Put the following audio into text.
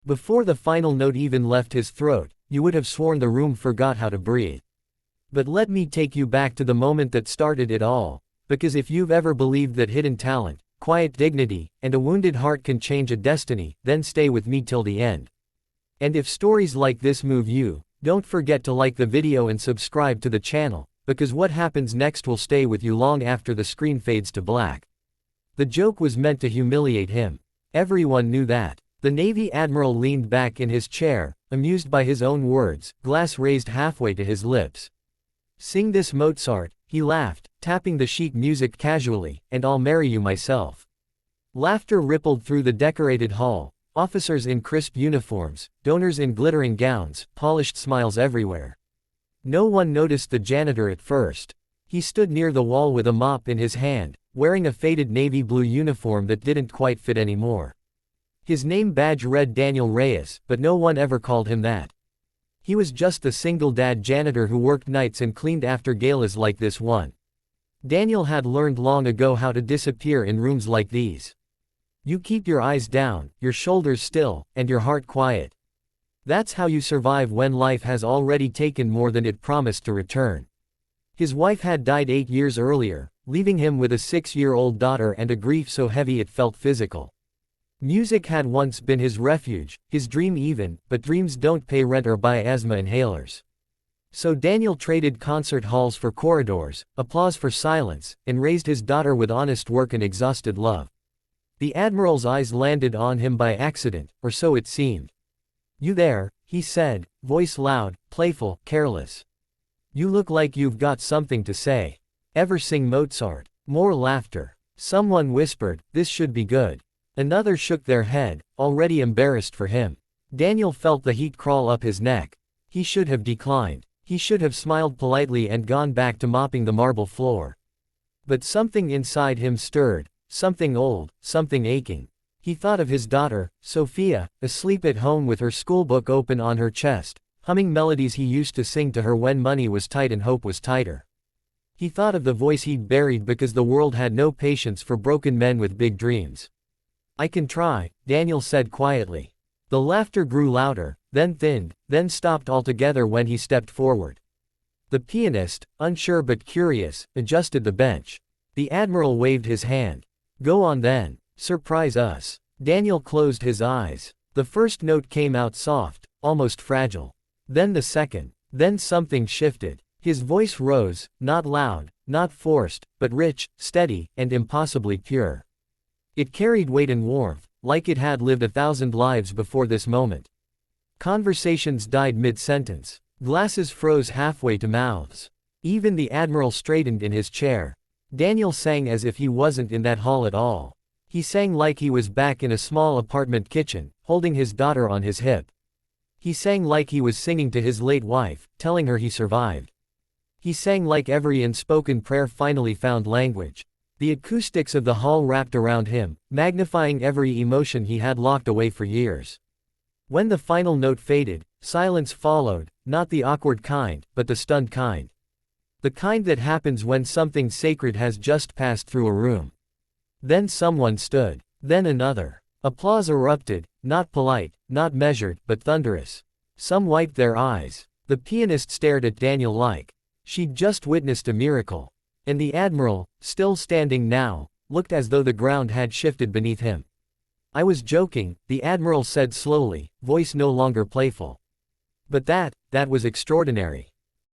Before the final note even left his throat, you would have sworn the room forgot how to breathe. But let me take you back to the moment that started it all, because if you've ever believed that hidden talent, quiet dignity, and a wounded heart can change a destiny, then stay with me till the end. And if stories like this move you, don't forget to like the video and subscribe to the channel, because what happens next will stay with you long after the screen fades to black. The joke was meant to humiliate him. Everyone knew that. The Navy Admiral leaned back in his chair, amused by his own words, glass raised halfway to his lips. Sing this Mozart, he laughed, tapping the sheet music casually, and I'll marry you myself. Laughter rippled through the decorated hall, officers in crisp uniforms, donors in glittering gowns, polished smiles everywhere. No one noticed the janitor at first. He stood near the wall with a mop in his hand, wearing a faded navy blue uniform that didn't quite fit anymore. His name badge read Daniel Reyes, but no one ever called him that. He was just the single dad janitor who worked nights and cleaned after galas like this one. Daniel had learned long ago how to disappear in rooms like these. You keep your eyes down, your shoulders still, and your heart quiet. That's how you survive when life has already taken more than it promised to return. His wife had died 8 years earlier, leaving him with a 6-year-old daughter and a grief so heavy it felt physical. Music had once been his refuge, his dream even, but dreams don't pay rent or buy asthma inhalers. So Daniel traded concert halls for corridors, applause for silence, and raised his daughter with honest work and exhausted love. The Admiral's eyes landed on him by accident, or so it seemed. You there, he said, voice loud, playful, careless. You look like you've got something to say. Ever sing Mozart? More laughter. Someone whispered, this should be good. Another shook their head, already embarrassed for him. Daniel felt the heat crawl up his neck. He should have declined. He should have smiled politely and gone back to mopping the marble floor. But something inside him stirred, something old, something aching. He thought of his daughter, Sophia, asleep at home with her schoolbook open on her chest, humming melodies he used to sing to her when money was tight and hope was tighter. He thought of the voice he'd buried because the world had no patience for broken men with big dreams. I can try, Daniel said quietly. The laughter grew louder, then thinned, then stopped altogether when he stepped forward. The pianist, unsure but curious, adjusted the bench. The Admiral waved his hand. Go on then, surprise us. Daniel closed his eyes. The first note came out soft, almost fragile. Then the second. Then something shifted. His voice rose, not loud, not forced, but rich, steady, and impossibly pure. It carried weight and warmth, like it had lived 1,000 lives before this moment. Conversations died mid-sentence. Glasses froze halfway to mouths. Even the Admiral straightened in his chair. Daniel sang as if he wasn't in that hall at all. He sang like he was back in a small apartment kitchen, holding his daughter on his hip. He sang like he was singing to his late wife, telling her he survived. He sang like every unspoken prayer finally found language. The acoustics of the hall wrapped around him, magnifying every emotion he had locked away for years. When the final note faded, silence followed, not the awkward kind, but the stunned kind. The kind that happens when something sacred has just passed through a room. Then someone stood. Then another. Applause erupted, not polite, not measured, but thunderous. Some wiped their eyes. The pianist stared at Daniel like she'd just witnessed a miracle. And the Admiral, still standing now, looked as though the ground had shifted beneath him. I was joking, the Admiral said slowly, voice no longer playful. But that was extraordinary.